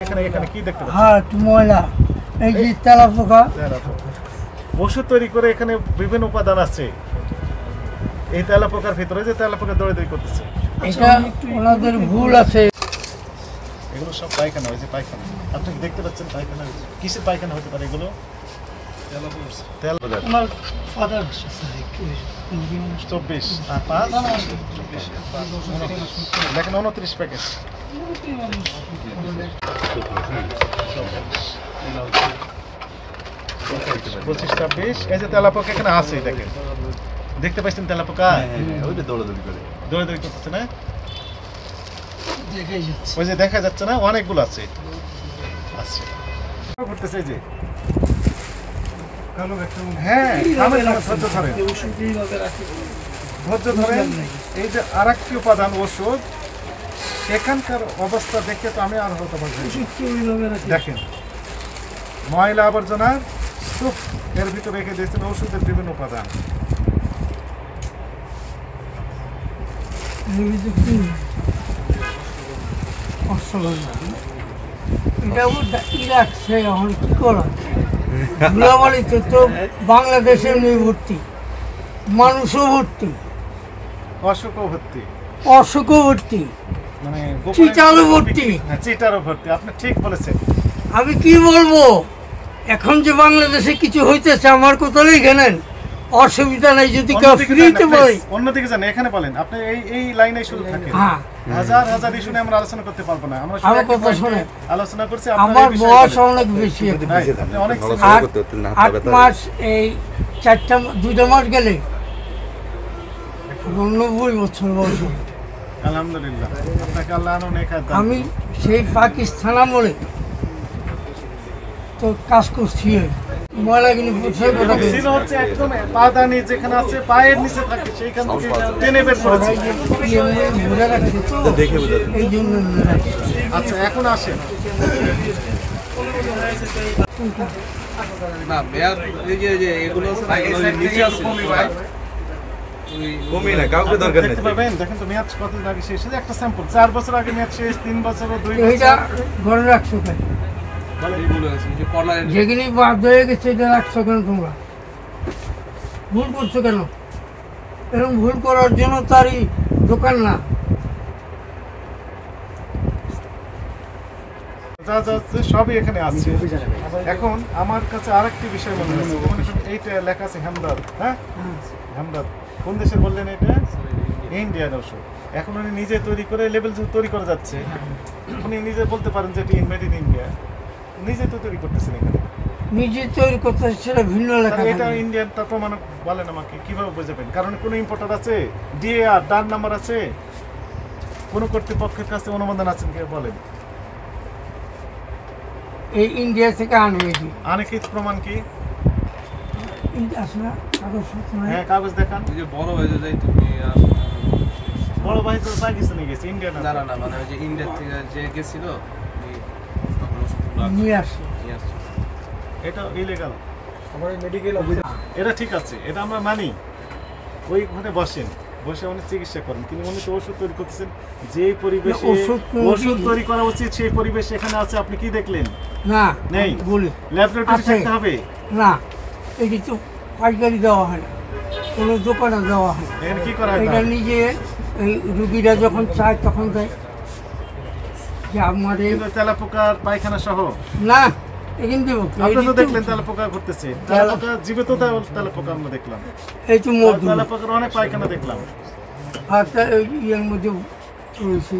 এখানে এখানে কি দেখতে পাচ্ছেন? হ্যাঁ, একটু ময়লা। এই যে তেলাপোকা। ওষুধ তৈরি করে এখানে বিভিন্ন উপাদান আছে। এই তেলাপোকার ভিতরে যে তেলাপোকা দৌড়াদৌড়ি করতেছে, এটা ওনাদের ভুল আছে। এগুলো সব পায়খানা, ওই যে পায়খানা আপনি দেখতে পাচ্ছেন পায়খানা। কিসের পায়খানা হতে পারে এগুলো? তেল আমার ফাদার 24 আর 5 দেখেন 29 প্যাকেট। 25-26 এই যে তেলাপোকা এখানে আছে, দেখেন দেখতে পাচ্ছেন তেলাপোকা ওইটা দৌড়াদৌড়ি করতেছে না, ওই যে দেখা যাচ্ছে না, অনেকগুলো আছে ঘুরতেছে। এই যে হ্যাঁ ধৈর্য ধরেন। এই যে আর একটি উপাদান ওষুধ, এখানকার অবস্থা দেখে তো আমি আর হতে পারছি। দেখেন ময়লা আবর্জনা স্তূপ এর ভিতরে রেখে দিয়েছেন ওষুধের বিভিন্ন উপাদান। বাংলাদেশের মেয়ে ভর্তি, মানুষও ভর্তি, অসুখও ভর্তি, অসুখও ভর্তি, মানে চিটারও ভর্তি। চিটারও ভর্তি, আপনি ঠিক বলেছেন। আমি কি বলবো, এখন যে বাংলাদেশে কিছু হইতেছে আমার কোথাও গেলেন অসুবিধা নাই, যদি কেউ ফ্রিতে বলে অন্যদিকে জানেন। এখানে বলেন আপনি এই লাইনে শুরু থাকেন। হ্যাঁ, হাজার ইস্যু আমরা আলোচনা করতে পারবো না। আমরা আমার কথা শুনে আলোচনা করছি। আমার বয়স অনেক বেশি, অনেক 8 মাস, এই 2টা মাস গেলে 90 বছর বয়স। আলহামদুলিল্লাহ, আপনাকে আল্লাহ অনেক হায়াত দান। আমি সেই পাকিস্তান আমলে তো কাজ করছি, ময়লাগুলি ছিল হচ্ছে একদম পাদানি যেখানে আছে পায়ের নিচে থাকে, সেইখান থেকে টেনে বের করেছি। এই জন্য। আচ্ছা এখন আসেন, না মেয়াদ এই যে এগুলো আছে না, এগুলো নিচে আছে কমই না, কাউকে দরকার নেই। দেখতে পাবেন, দেখেন তো মেয়াদ কতদিন আগে শেষ হয়েছে। একটা স্যাম্পল 4 বছর আগে মেয়াদ শেষ, 3 বছর ও 2 এইটা বছর ঘরে রাখছো কেন? এইগুলো আছে যে কর্নারে যেগুলি বাদ হয়ে গেছে এটা রাখছো কেন? তোমরা ভুল করছো কেন? এরকম ভুল করার জন্য তারই দোকান না। যা যা আছে সবই এখানে আছে। এখন আমার কাছে আরেকটি বিষয় মনে হচ্ছে, যেমন এইটা লেখা আছে হেমদাদ। হ্যাঁ, হেমদাদ কোন দেশের বললেন? এটা ইন্ডিয়ান ওষুধ। এখন উনি নিজে তৈরি করে লেবেল তৈরি করে যাচ্ছে। উনি নিজে বলতে পারেন যে এটা মেড ইন ইন্ডিয়া, নিজে তো তৈরি করতেছেন এখানে। নিজে তৈরি করতে সেটা ভিন্ন লেখা। এটা ইন্ডিয়ান তা প্রমাণ বলেন আমাকে, কিভাবে বুঝবেন? কারণ কোনো ইম্পোর্টার আছে, ডিএআর ডান নাম্বার আছে, কোনো কর্তৃপক্ষের কাছে অনুমোদন আছেন কে বলেন? এই ইন্ডিয়া থেকে আনবে কি? আনে কি প্রমাণ কি? আসলে কাগজ। হ্যাঁ কাগজ দেখান। এই যে বড় হয়ে যায় তুমি বড় ভাই তো পাকিস্তানে গেছে, ইন্ডিয়া না। না মানে ওই যে ইন্ডিয়া থেকে যে গেছিল নিয়ে আসে, এটা ইলিগাল। এটা ঠিক আছে, এটা আমরা মানি। ওইখানে বসে উনি চিকিৎসা করেন, কিন্তু উনি তো ওষুধ তৈরি করতেছেন। যে পরিবেশে ওষুধ তৈরি করা উচিত সেই পরিবেশ এখানে আছে। আপনি কি দেখলেন? না নেই, বলি ল্যাবরেটরি থাকতে হবে। না, এটি তো পাইকারি দেওয়া হয় না, কোনো দোকানে দেওয়া হয়। এখানে কি করা হয়? এটা নিজে এই রুগীরা যখন চায় তখন দেয়। যে আমাদের তেলাপোকার পায়খানা সহ না, এখানে দেবো। আপনি তো দেখলেন তেলাপোকা ঘুরতেছে, তেলাপোকা জীবিত তেলাপোকা আমরা দেখলাম। এই তো মধু, তেলাপোকার অনেক পায়খানা দেখলাম। আর ইয়ের মধ্যে রয়েছে।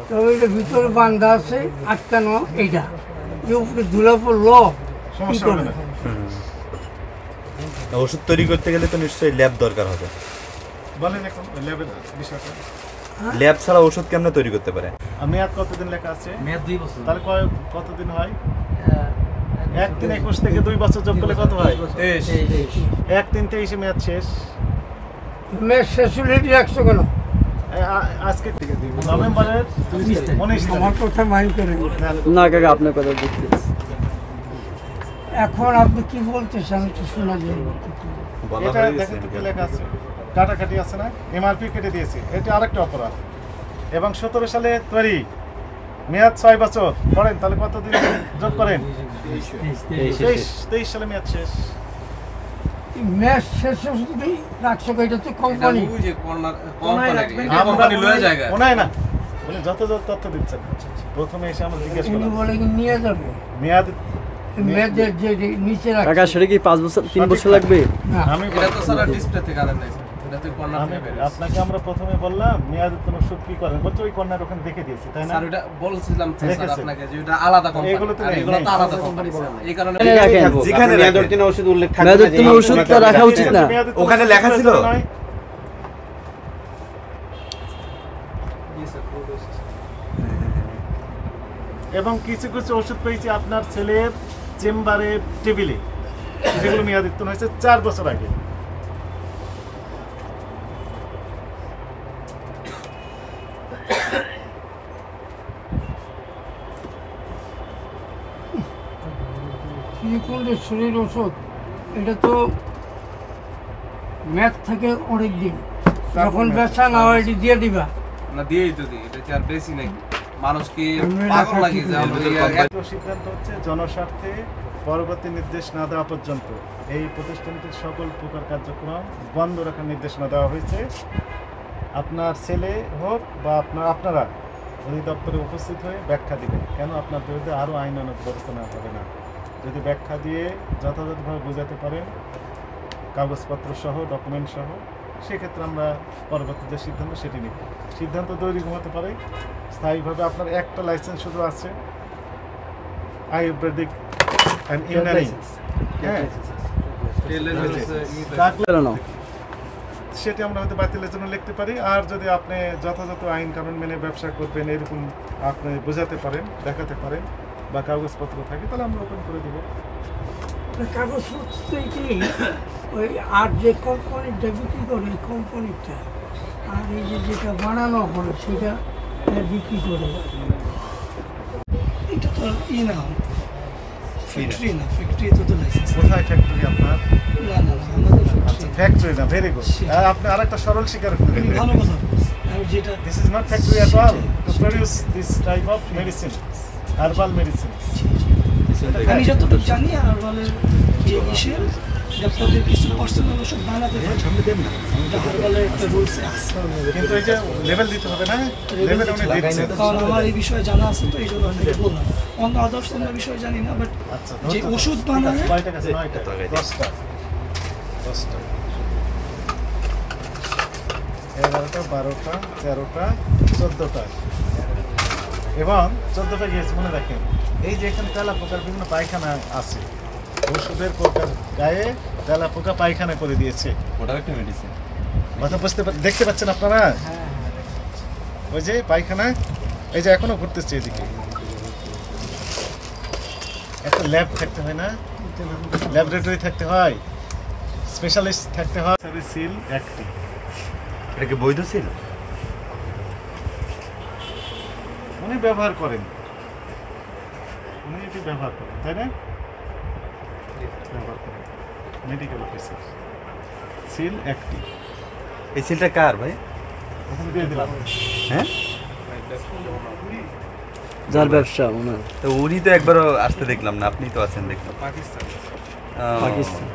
তবে এটা ভিতরে বান্ধা আছে, আটকানো। এইটা যে উপরে ধুলা পড়লো সমস্যা হবে না। ওষুধ তৈরি করতে গেলে তো নিশ্চয়ই ল্যাব দরকার হবে। বলেন এখন ল্যাবের বিষয়টা। ল্যাব ছাড়া ওষুধ কেমনে তৈরি করতে পারে? মেয়াদ কতদিন লেখা আছে? মেয়াদ 2 বছর। তাহলে কতদিন হয়? 1 দিন 21 থেকে 2 বছর যোগ করলে কত হয়? 1 দিন 23 মেয়াদ শেষ। মেয়ে শেষ হলে রাখছো কেন? আজকে নভেম্বরের 19 আমার কথা মাইন্ড করেন না কাকা, আপনার কথা দেখতে। এখন আপনি কি বলতেছেন আমি তো শোনা যায়। এটা দেখেন তো কি লেখা আছে, কাটাকাটি আছে না, এমআরপি কেটে দিয়েছে। এটা আরেকটা অপরাধ। এবং 17 সালে তৈরি, মেয়াদ 6 বছর। করেন তাহলে কতদিন যোগ করেন? 23 সালে মেয়াদ শেষ। ম্যাচ শেষ শুধুই রাখছো, এটা তো কোম্পানি। ওই যে কর্নার আমরা কোম্পানি লয়ে জায়গা ওনাই না বলে যত যত তথ্য দিচ্ছেন, প্রথমে এসে আমরা জিজ্ঞেস তিনি করলাম বলে কি নিয়ে যাবে মেয়াদ। ম্যাচের যে নিচে রাখছে কাকা সেটা কি 5 বছর 3 বছর লাগবে? না, আমি এটা তো সারা ডিসপ্লে থেকে আনেন নাই, এটা তো কর্নার আমি থেকে বের হয়েছে। আপনাকে আমরা প্রথমে বললাম মেয়াদ উত্তোলন ওষুধ কি করেন, বলছে ওই কর্নার ওখানে দেখে দিয়েছি, তাই না? স্যার ওটা বলছিলাম তো স্যার দেখেছে। আপনাকে যে এটা আলাদা কোম্পানি, এগুলো তো আর নেই, এগুলো তো নেই। আলাদা কোম্পানি। এই কারণে এখানে রাখেন। যেখানে রাখেন। ওষুধ উল্লেখ থাকবে মেয়াদ না যে উত্তীর্ণ এই ওষুধটা ওষুধটা রাখা উচিত না। মেয়াদ উত্তোলন ওখানে লেখা ছিল? নয়। জি স্যার, পুরো এবং কিছু কিছু ওষুধ পেয়েছি আপনার ছেলের চেম্বারে টেবিলে, যেগুলো মেয়াদ উত্তীর্ণ হয়েছে 4 বছর আগে। সিলিকনের শরীর ওষুধ, এটা তো ম্যাচ থেকে অনেক দিন, যখন ব্যবসা না হয় এটি দিয়ে দিবা। না দিয়েই তো দিই, এটা কি আর বেশি নাকি? মানুষ কি আমরা পাগল রাখা নাকি ঠিক যে না। আমরা তো সিদ্ধান্ত হচ্ছে জনস্বার্থে পরবর্তী নির্দেশ না দেওয়া পর্যন্ত এই প্রতিষ্ঠানটির সকল প্রকার কার্যক্রম বন্ধ রাখার নির্দেশনা দেওয়া হয়েছে। আপনার ছেলে হোক বা আপনারা অধিদপ্তরে উপস্থিত হয়ে ব্যাখ্যা দিবেন কেন আপনার বিরুদ্ধে আরও আইনানুগ ব্যবস্থা নেওয়া হবে না। যদি ব্যাখ্যা দিয়ে যথাযথভাবে বোঝাতে পারেন কাগজপত্র সহ, ডকুমেন্ট সহ, সেক্ষেত্রে আমরা পরবর্তী যে সিদ্ধান্ত সেটি নিব। সিদ্ধান্ত তৈরি হতে পারে স্থায়ীভাবে আপনার একটা লাইসেন্স শুধু আছে, আয়ুর্বেদিক অ্যান্ড ইউনানি, হ্যাঁ, কেন না? সেটি আমরা হয়তো বাতিলের জন্য লিখতে পারি। আর যদি আপনি যথাযথ আইন কানুন মেনে ব্যবসা করবেন এরকম আপনি বোঝাতে পারেন, দেখাতে পারেন বা কাগজপত্র থাকে, তাহলে আমরা ওপেন করে দেবো। কাগজপত্র কি ওই আর যে কোম্পানিটা বিক্রি করে ওই কোম্পানিটা, আর এই যে যেটা বানানো হয় সেটা বিক্রি করে। এটা তো ই না, ফ্যাক্টরি না, ফ্যাক্টরি তো লাইসেন্স কোথায় ফ্যাক্টরি আপনার? না না না, আমাদের আচ্ছা, ফ্যাক্টরি না, ভেরি গুড। আপনি আরেকটা সরল স্বীকার করে দিলেন। ভালো কথা বলছি। আমি যেটা This is not factory at all to produce this type of medicine, herbal medicine. আমি যতটুকু জানি আর বলে যে ইসের প্রত্যেক কিছু পার্সোনাল ওষুধ বানাতে বলে একটা রুলস আছে, কিন্তু এই যে লেভেল দিতে হবে না, লেভেল উনি দিচ্ছেন। কারণ আমার এই বিষয়ে জানা আছে, তো এই জন্য আমি বললাম। অন্য আদার্স অন্য বিষয়ে জানি না, বাট আচ্ছা, যে ওষুধ বানালে কয়টা কাছে? 9টা, 10টা, 11টা, 12টা, 13টা, 14টা এবং 14টা গিয়েছে মনে রাখেন। এই যে এখানে তেলা পোকার বিভিন্ন পায়খানা আছে, ওষুধের পোকার গায়ে তেলা পোকা পায়খানা করে দিয়েছে। ওটাও একটা মেডিসিন। কথা দেখতে পাচ্ছেন আপনারা? ওই যে পায়খানা, এই যে এখনো ঘুরতেছে এদিকে। একটা ল্যাব থাকতে হয় না, ল্যাবরেটরি থাকতে হয়, স্পেশালিস্ট থাকতে হয়। সিল একটি, এটা কি বৈধ ছিল? উনি ব্যবহার করেন, উনি এটি ব্যবহার করেন, তাই না? ব্যবহার করেন মেডিকেল অফিসার। সিল একটি এই সিলটা কার ভাই? ওখানে দিয়ে দিলাম। হ্যাঁ, যার ব্যবসা ওনার তো উনি তো একবারও আসতে দেখলাম না, আপনি তো আছেন দেখলাম। পাকিস্তান পাকিস্তান।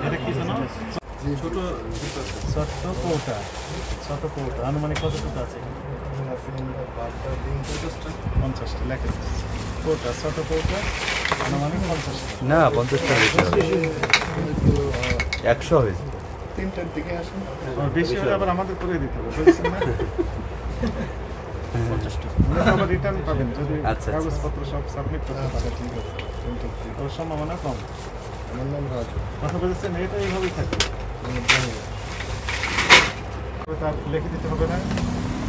এটা কি জানো? ছোট ছোট্ট কৌটা, ছোট কৌটা আনুমানিক কতটুকু আছে? 50টা লেখা কৌটা, ছোট কৌটা আনুমানিক 50টা। না 50টা বেশি হবে, 100 হয়েছে। আর বেশি হলে আবার আমাদের করে দিতে হবে, বুঝছেন না? 50টা আবার রিটার্ন পাবেন যদি আচ্ছা। কাগজপত্র সব সাবমিট করতে পারেন। ঠিক আছে, ওর সম্ভাবনা কম। কথা বলেছেন, এটা এইভাবেই থাকবে। তার লিখে দিতে হবে না?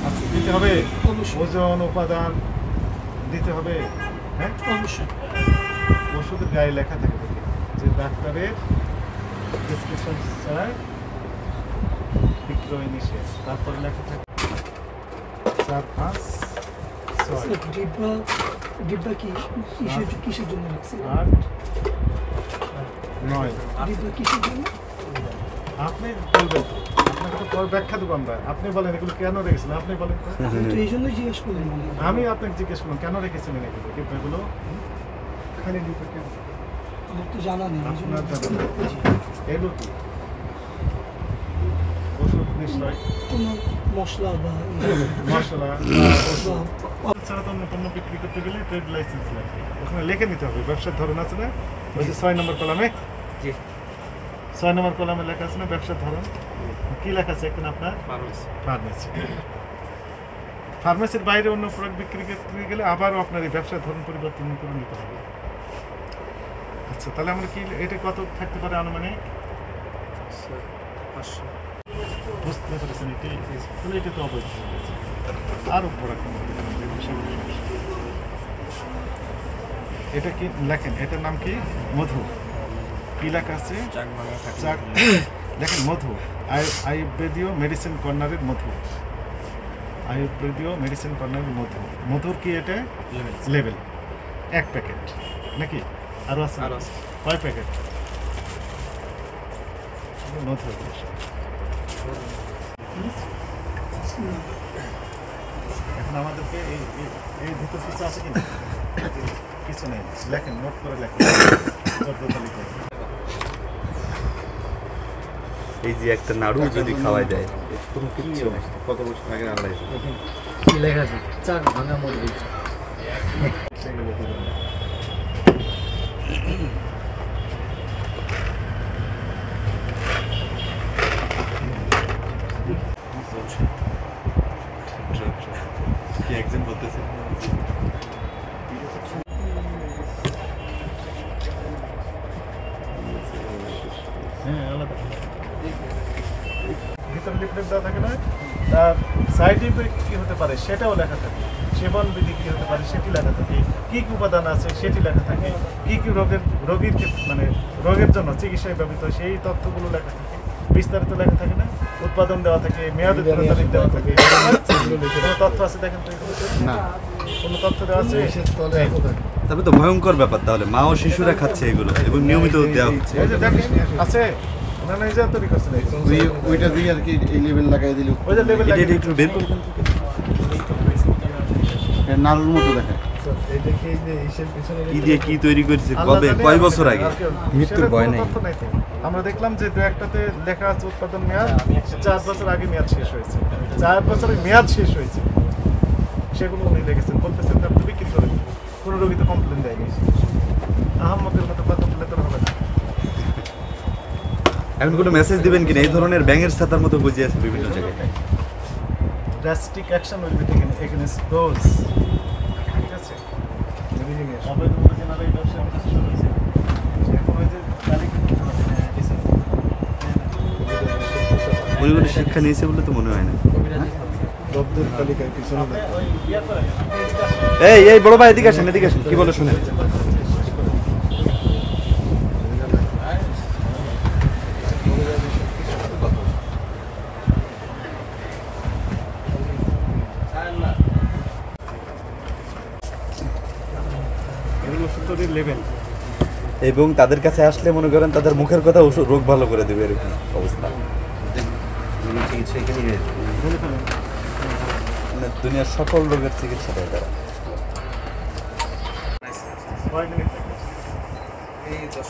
আচ্ছা, দিতে হবে, ওজন উপাদান দিতে হবে। হ্যাঁ, অবশ্যই ওষুধের গায়ে লেখা থাকবে যে ডাক্তারের প্রেসক্রিপশন ছাড়া বিক্রয় নিষেধ। তারপরে লেখা থাকবে 4, 5, 6, ডিব্বা ডিব্বা কি কিসের জন্য রাখছে? 8, 9। ডিব্বা কিসের জন্য? আপনি বলবেন তো, আপনাকে তো পরে ব্যাখ্যা দেবো আমরা। আপনি বলেন এগুলো কেন রেখেছিলেন, আপনি বলেন তো। তো এই জন্যই জিজ্ঞেস করলাম আমি আপনাকে জিজ্ঞেস করলাম কেন রেখেছিলেন এগুলো। খালি দুটো কেন আমার তো জানা নেই এই জন্য আপনার জানা নেই। এগুলো কি ওষুধ নিশ্চয়, কোনো মশলা বা মশলা ছাড়া তো অন্য পণ্য বিক্রি করতে গেলে ট্রেড লাইসেন্স লাগবে, ওখানে লিখে নিতে হবে। ব্যবসার ধরন আছে না, ওই যে 6 নম্বর কলামে, 6 নম্বর কলামে লেখা আছে না ব্যবসার ধরন, কি লেখা আছে এখানে আপনার? ফার্মেসি। ফার্মেসির বাইরে অন্য প্রোডাক্ট বিক্রি করতে গেলে আবারও আপনার এই ব্যবসার ধরন পরিবর্তন করে নিতে হবে। আচ্ছা, তাহলে আমরা কি এটা কত থাকতে পারে আনুমানিক? বুঝতে পেরেছেন, তাহলে এটা তো অবৈধ হয়ে গেছে। আরও প্রোডাক্ট এটা কি লেখেন, এটার নাম কি? মধু। কি লেখা আছে? দেখেন মধু, আয়ুর্বেদীয় মেডিসিন কর্নারের মধু, আয়ুর্বেদীয় মেডিসিন কর্নারের মধু। মধুর কি এটা? লেভেল 1 প্যাকেট নাকি আরও আছে? কয় প্যাকেট মধু? এখন আমাদেরকে এই ভিতর কিছু আছে কি? কিছু নেই, লেখেন, নোট করে লেখেন 14 তালিকা। এই যে একটা নাড়ু যদি খাওয়াই দেয়, কোনো কিচ্ছু নেই। কত বছর আগে আল্লাহ কি লেখা আছে? চাক ভাঙা মুরগি। সেগুলো কি বলে? কি একজন বলতেছে হ্যাঁ, আলাদা। ভিতরে লিফলেট দেওয়া থাকে না, তার সাইড ইফেক্ট কী হতে পারে সেটাও লেখা থাকে, সেবন বিধি কী হতে পারে সেটি লেখা থাকে, কী কী উপাদান আছে সেটি লেখা থাকে, কী কী রোগীর মানে রোগের জন্য চিকিৎসায় ব্যবহৃত সেই তথ্যগুলো লেখা থাকে, বিস্তারিত লেখা থাকে না, উৎপাদন দেওয়া থাকে, মেয়াদের তারিখ দেওয়া থাকে। কোনো তথ্য আছে দেখেন তো এগুলোতে? না, কোনো তথ্য দেওয়া আছে? তবে তো ভয়ঙ্কর ব্যাপার। তাহলে মা ও শিশুরা খাচ্ছে এগুলো এবং নিয়মিত দেওয়া হচ্ছে। এই যে দেখেন আছে, ওনারা নিজে তৈরি করছেন। ওইটা দিয়ে আর কি এই লেভেল লাগাই দিল, ওই যে লেভেল এটা একটু বের করবেন। নাড়ুর মতো দেখায়। কি দিয়ে কি তৈরি করেছে, কবে, কয় বছর আগে? মৃত্যুর ভয় নেই। আমরা দেখলাম যে দু একটাতে লেখা আছে উৎপাদন মেয়াদ 4 বছর আগে মেয়াদ শেষ হয়েছে, 4 বছরের মেয়াদ শেষ হয়েছে, সেগুলো উনি লিখেছেন। বলতেছেন আপনি বিক্রি করেন, কোনো রোগী তো কমপ্লেন দেয়নি। আহম্মদের মতো কথা বললে তো হবে না। এখন কোনো মেসেজ দিবেন কিনা? এই ধরনের ব্যাঙের ছাতার মতো বুঝিয়ে আছে বিভিন্ন জায়গায়। Drastic action will be taken against those, ঠিক আছে? অবৈধভাবে যেনারা এই ব্যবসার মধ্যে শুরু হয়েছে, এখন ওই যে তালিকা ওইগুলো শিক্ষা নিয়েছে বলে তো মনে হয় না। শব্দের তালিকায় পিছনে ওই ইয়া করে এই বড় ভাই এদিকে আসেন, এদিকে আসেন, কি বলে শুনেন। এগুলো ওষুধের লেভেল। এবং তাদের কাছে আসলে মনে করেন তাদের মুখের কথা রোগ ভালো করে দেবে, এরকম অবস্থা। মানে দুনিয়ার সকল রোগের চিকিৎসা দেয় তারা। 6 মিনিট এই 10